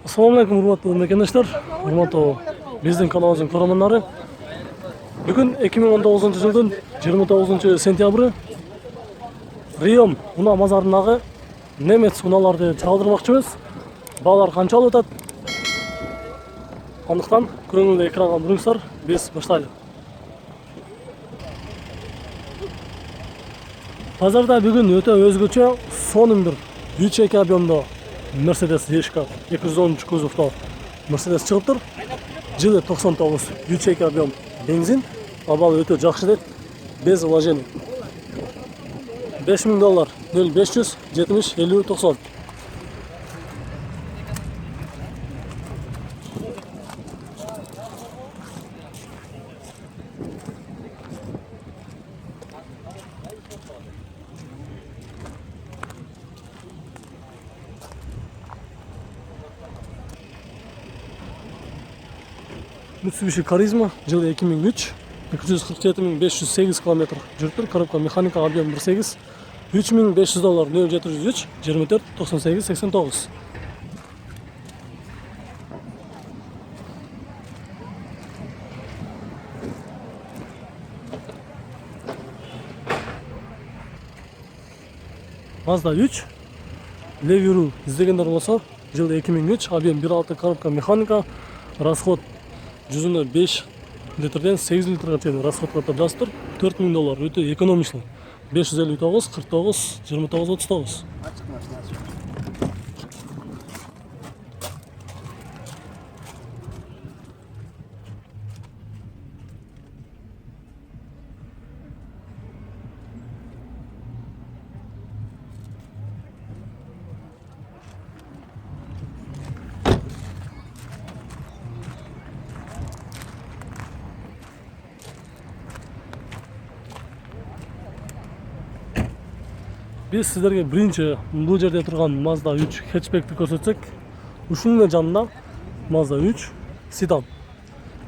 Assalamualaikum hurmatly mekendештер, hurmatly биздин каналыбыздын көрөрмөндөрү. Бүгүн 2019 жылдын 29 сентябры Риом унаа базарындагы немец унааларды чагылдырмакчыбыз. Баалар канчалып атат? Андыктан көңүлдүү экранга буруңуздар, биз баштайлы. Базарда бүгүн өтө өзгөчө сонун бир 3-2 объемдо Mercedes ESK 213 кузовдо Mercedes чыгыптыр. Жылы 99 3-2 объем бензин. Абалы өтө жакшы дейт. Без вложений. $5000 0500 70 50 90. Mitsubishi Karizma жылы 2003 247.508 км жүрүптүр. Коробка механика, объем 1.8 $3500 0703 24 98 89. Mazda 3 Leviru издегендер болсо, жылы 2003, объем 1.6, коробка механика, расход жүзүнө 5 литрден 8 литрге чейин расход кылып жатыр. $4000 өтө экономичный. 559 49 29 39. Biz sizlerge birinci bu жерде турган Mazda 3 hatchback'ti көрсөтсөк, ушунун жанында Mazda 3 sedan.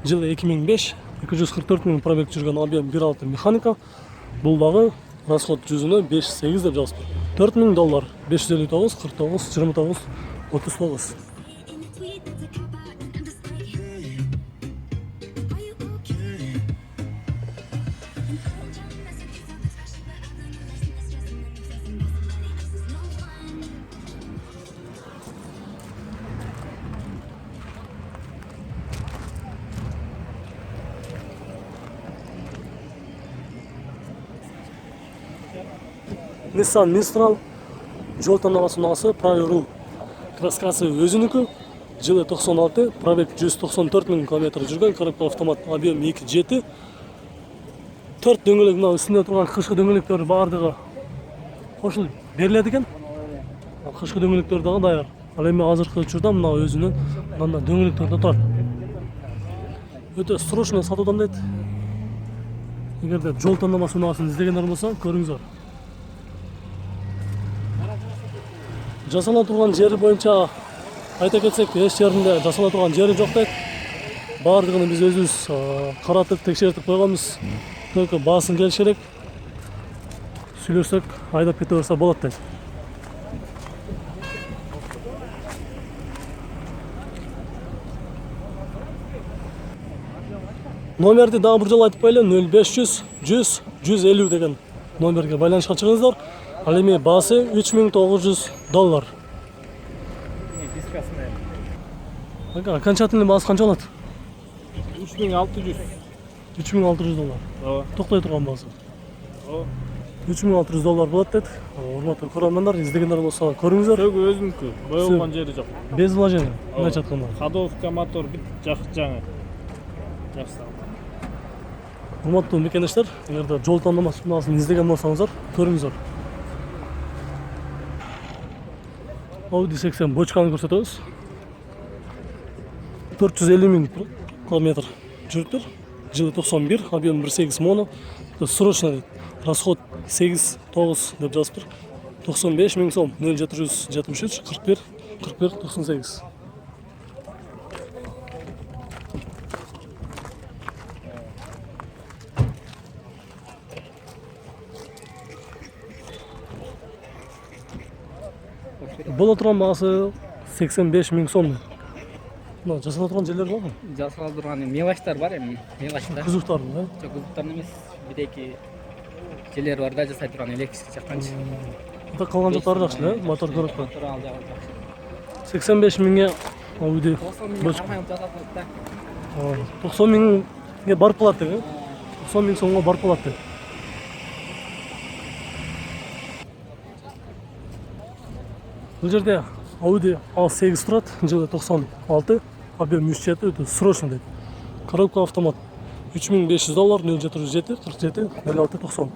Жылы 2005, 244.000 пробег жүргөн, объем 1.6 механика. Бул дагы расход жүзүнө 5.8 деп жазып. $4000 559 49 29 39. Nissan Mistral жол тандамасы Pro краскасы өзүнүкү. Жылы 96, пробег 194.000 км жүргөн, коробка автомат, объем 2.7. 4 дөңгөлөк, мына үстүндө турган кышкы дөңгөлөктөр баардыгы кошулуп берилет экен. Кышкы дөңгөлөктөр дагы даяр. Ал эми азыркы учурда мына өзүнүн мында дөңгөлөктөр да турат. Өтө срочно сатуудан дейт. Эгерде жол тандамасы унаасын издегендер болсо, көрүңүздөр. Жасала турган жери боюнча айта кетсек, эч жеринде жасала турган жери жок дейт. Баардыгын биз өзүбүз каратып, текшертип койгонбуз. Только баасын келиш керек. Сүйлөшсөк, айдап кете берсе болот дейт. Номерди дагы бир жолу айтып коелу, 0500 100 150 деген номерге байланышка чыгыңыздар. Ал эми баасы $3900. Окончательный баасы канча болот? $3600. $3600. Ооба. Токтой турган баасы. Ооба. $3600 болот дейт. Урматтуу көрөрмөндөр, издегендер болсо көрүңүздөр. Төгү өзүнүкү, боелгон жери жок. Без вложений. Мындайча айтканда. Ходовка, мотор бүт жаңы. Жакшы. Урматтуу мекендештер, эгерде жол тандамасын издеген болсоңуздар, көрүңүздөр. Audi 80 бочканы көрсөтөбүз. 450.000 км жүрүптүр. Жылы 91, объем 1.8 моно. Срочно дейт. Расход 8-9 деп жазыптыр. 95.000 сом 0773 41 41 98. Бола тұрған бағасы 85 мың сом. Мына жасала тұрған жерлер бар ма? Жасалып тұрған мелочтар бар эми, мелочтар. Кузовтар, да? Жок, кузовтар емес, бирeki жерлер бар да жасай тұрған электрик жакканчы. Ата қалған жақтары жақсы, да? Мотор коробка. Мотор ал жагы жакшы. 85 мыңға Audi. 90 миң армай жасатылат да. 90 мыңға барып қалады, да? 90 мың сомға барып қалады. Бұл жерде Audi A8 тұрады, жылы 96, объем 37, это срочно дейді. Коробка автомат. $3500, 0707 47 06 90.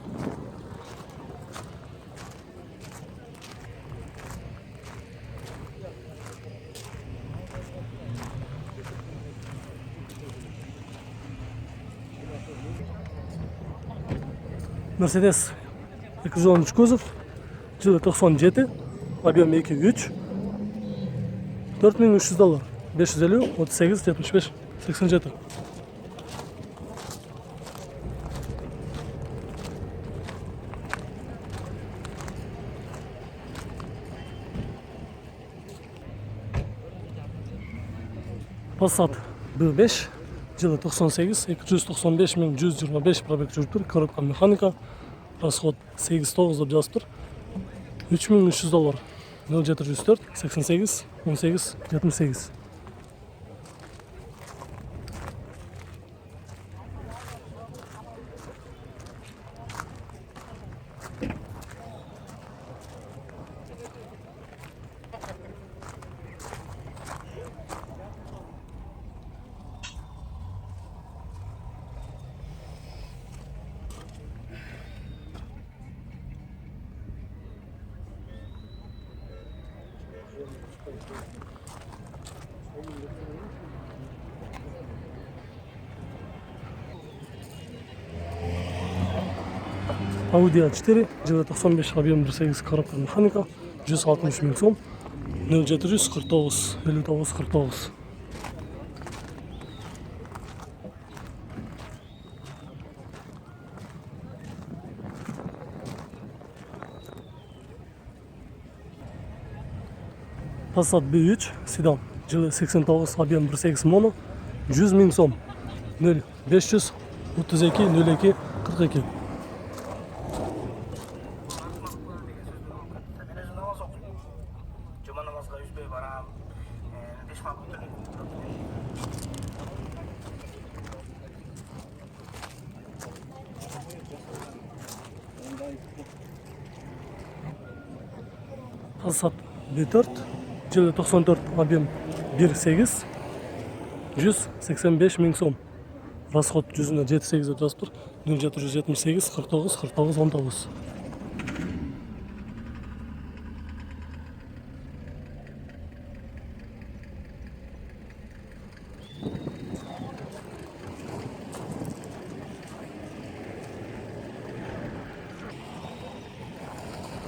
Mercedes 213 кузов, жылы 97, объем 2.3, $4300, 550, 38, 75, 87. Passat B5, жылы 98, 295 мың 125 пробег жүріп тұр, коробка механика, расход 8-9 деп жазып тұр, $3300, 0704 88 18 78. Audi A4, жылы 95, объем 1.8, коробка механика, 160 мың сом, 0749 59 49. Passat B3, седан, жылы 89, объем 1.8 моно, 100 мың сом, 0532 02 42. Cuma namazga üzbey baram. Peşman kutlu. Passat B4, жылы 94, объем 1.8, 185 мың сом. Расход 100-на 7.8 деп жазып тұр, 0778 49 49 19.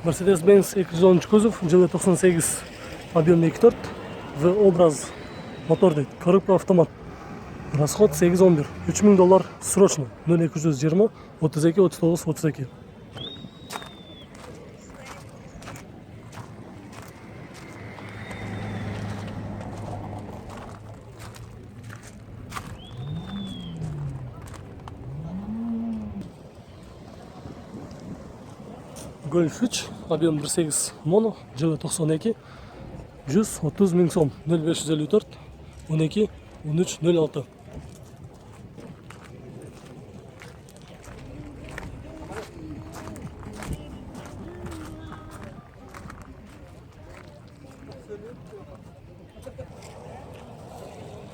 Mercedes-Benz 213 кузов, жылы 98, объем 2.4, V-образ мотор дейді, коробка автомат. Расход 8-11, $3000 срочно, 0220 32 39 32. Golf 3, объем 1.8 моно, жылы 92, 130 мың сом, 0554 12 13 06.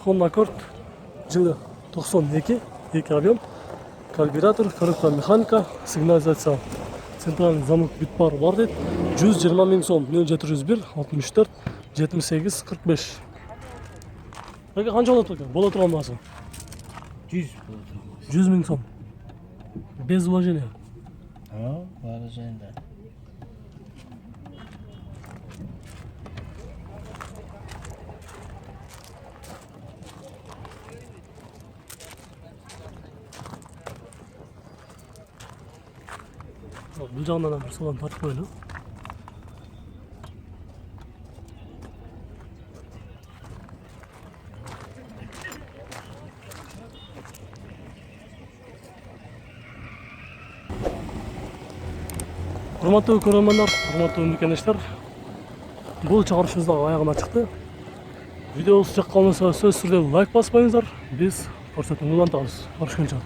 Honda Accord, жылы 92, 2 объем, карбюратор, коробка механика, сигнализация, центральный замок бит-бар бар дейді, 120 мың сом, 0701 64 78 45. Қанша болады екен? Бола тұрған бағасы? 100 мың сом. Без вложения. Вложение. Бұл жағынан бір соған тартып қойды. Урматтуу көрөрмандар, урматтуу мекендештер, бул чыгарышыбыз да аягына чыкты. Видеобуз жаккан болсо сөзсүз түрдө лайк баспаңыздар. Биз көрсөтүүнү улантабыз. Көрүшкөнчө.